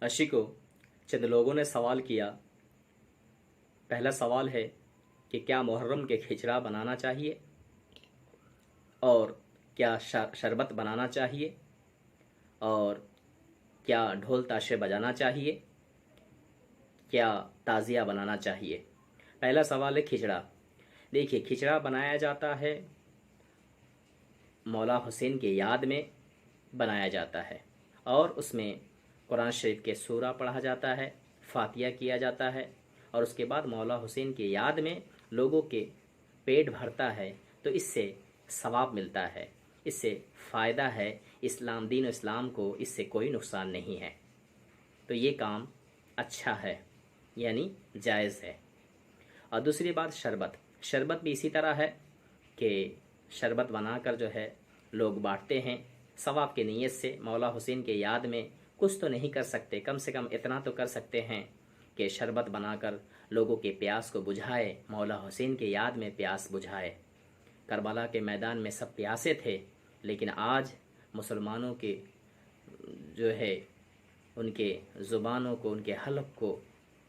عشقوں چند لوگوں نے سوال کیا۔ پہلا سوال ہے کہ کیا محرم کے کھچڑا بنانا چاہیے، اور کیا شربت بنانا چاہیے، اور کیا ڈھول تاشے بجانا چاہیے، کیا تعزیہ بنانا چاہیے۔ پہلا سوال ہے کھچڑا۔ دیکھیے، کھچڑا بنایا جاتا ہے مولا حسین کے یاد میں بنایا جاتا ہے، اور اس میں قرآن شریف کے سورہ پڑھا جاتا ہے، فاتحہ کیا جاتا ہے، اور اس کے بعد مولا حسین کے یاد میں لوگوں کے پیٹ بھرتا ہے، تو اس سے ثواب ملتا ہے، اس سے فائدہ ہے۔ دین و اسلام کو اس سے کوئی نقصان نہیں ہے، تو یہ کام اچھا ہے، یعنی جائز ہے۔ اور دوسری بات شربت بھی اسی طرح ہے کہ شربت بنا کر جو ہے لوگ بانٹتے ہیں ثواب کی نیت سے۔ مولا حسین کے یاد میں کچھ تو نہیں کر سکتے، کم سے کم اتنا تو کر سکتے ہیں کہ شربت بنا کر لوگوں کے پیاس کو بجھائے، مولا حسین کے یاد میں پیاس بجھائے۔ کربلا کے میدان میں سب پیاسے تھے، لیکن آج مسلمانوں کے جو ہے ان کے زبانوں کو، ان کے حلق کو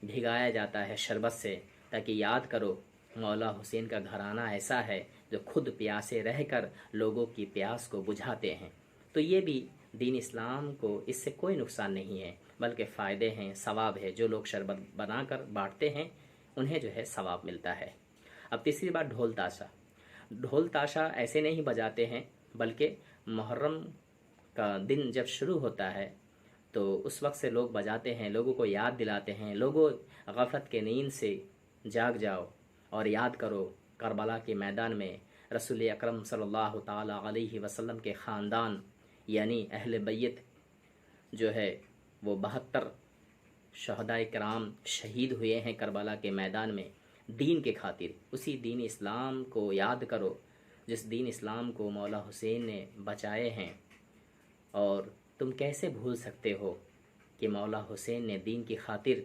بھگایا جاتا ہے شربت سے، تاکہ یاد کرو مولا حسین کا گھرانہ ایسا ہے جو خود پیاسے رہ کر لوگوں کی پیاس کو بجھاتے ہیں۔ تو یہ بھی دین اسلام کو اس سے کوئی نقصان نہیں ہے، بلکہ فائدے ہیں، ثواب ہے۔ جو لوگ شربت بنا کر بانٹتے ہیں انہیں جو ہے ثواب ملتا ہے۔ اب تیسری بات ڈھول تاشا ایسے نہیں بجاتے ہیں، بلکہ محرم کا دن جب شروع ہوتا ہے تو اس وقت سے لوگ بجاتے ہیں، لوگوں کو یاد دلاتے ہیں، لوگوں غفلت کے نیند سے جاگ جاؤ اور یاد کرو کربلا کے میدان میں رسول اکرم صلی اللہ تعالی علیہ وسلم کے خاندان یعنی اہل بیت جو ہے وہ 72 شہدائے کرام شہید ہوئے ہیں کربلا کے میدان میں دین کے خاطر۔ اسی دین اسلام کو یاد کرو جس دین اسلام کو مولا حسین نے بچائے ہیں، اور تم کیسے بھول سکتے ہو کہ مولا حسین نے دین کی خاطر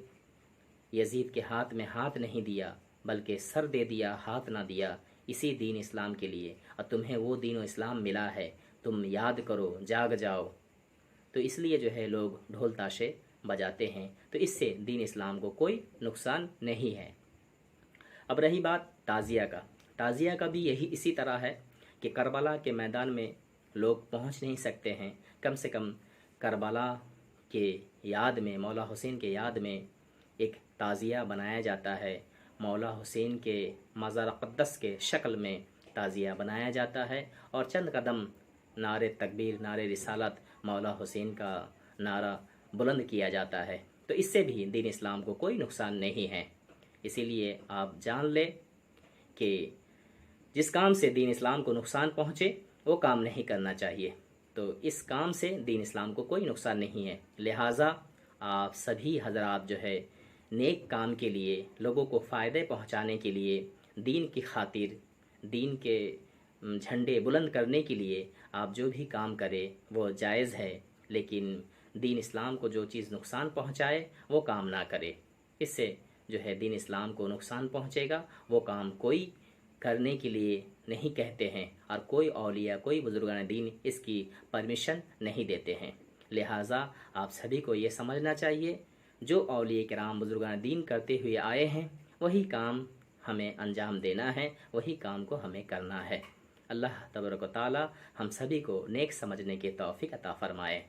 یزید کے ہاتھ میں ہاتھ نہیں دیا، بلکہ سر دے دیا، ہاتھ نہ دیا، اسی دین اسلام کے لیے، اور تمہیں وہ دین و اسلام ملا ہے۔ تم یاد کرو، جاگ جاؤ۔ تو اس لیے جو ہے لوگ ڈھول تاشے بجاتے ہیں، تو اس سے دین اسلام کو کوئی نقصان نہیں ہے۔ اب رہی بات تعزیہ کا بھی اسی طرح ہے کہ کربلا کے میدان میں لوگ پہنچ نہیں سکتے ہیں، کم سے کم کربلا کے یاد میں، مولا حسین کے یاد میں ایک تعزیہ بنایا جاتا ہے۔ مولا حسین کے مزار اقدس کے شکل میں تعزیہ بنایا جاتا ہے، اور چند قدم نعرے تکبیر، نعرے رسالت، مولا حسین کا نعرہ بلند کیا جاتا ہے۔ تو اس سے بھی دین اسلام کو کوئی نقصان نہیں ہے۔ اسی لیے آپ جان لیں کہ جس کام سے دین اسلام کو نقصان پہنچے وہ کام نہیں کرنا چاہیے۔ تو اس کام سے دین اسلام کو کوئی نقصان نہیں ہے، لہٰذا آپ سبھی حضرات جو ہے نیک کام کے لیے، لوگوں کو فائدے پہنچانے کے لیے، دین کی خاطر، دین کے جھنڈے بلند کرنے کے لیے آپ جو بھی کام کرے وہ جائز ہے، لیکن دین اسلام کو جو چیز نقصان پہنچائے وہ کام نہ کرے۔ اس سے جو ہے دین اسلام کو نقصان پہنچے گا، وہ کام کوئی کرنے کے لیے نہیں کہتے ہیں، اور کوئی اولیاء، کوئی بزرگان دین اس کی پرمیشن نہیں دیتے ہیں۔ لہٰذا آپ سبھی کو یہ سمجھنا چاہیے جو اولیاء کرام بزرگان دین کرتے ہوئے آئے ہیں وہی کام ہمیں انجام دینا ہے، وہی کام کو ہمیں کرنا ہے۔ اللہ تبارک و تعالی ہم سبھی کو نیک سمجھنے کی توفیق عطا فرمائے۔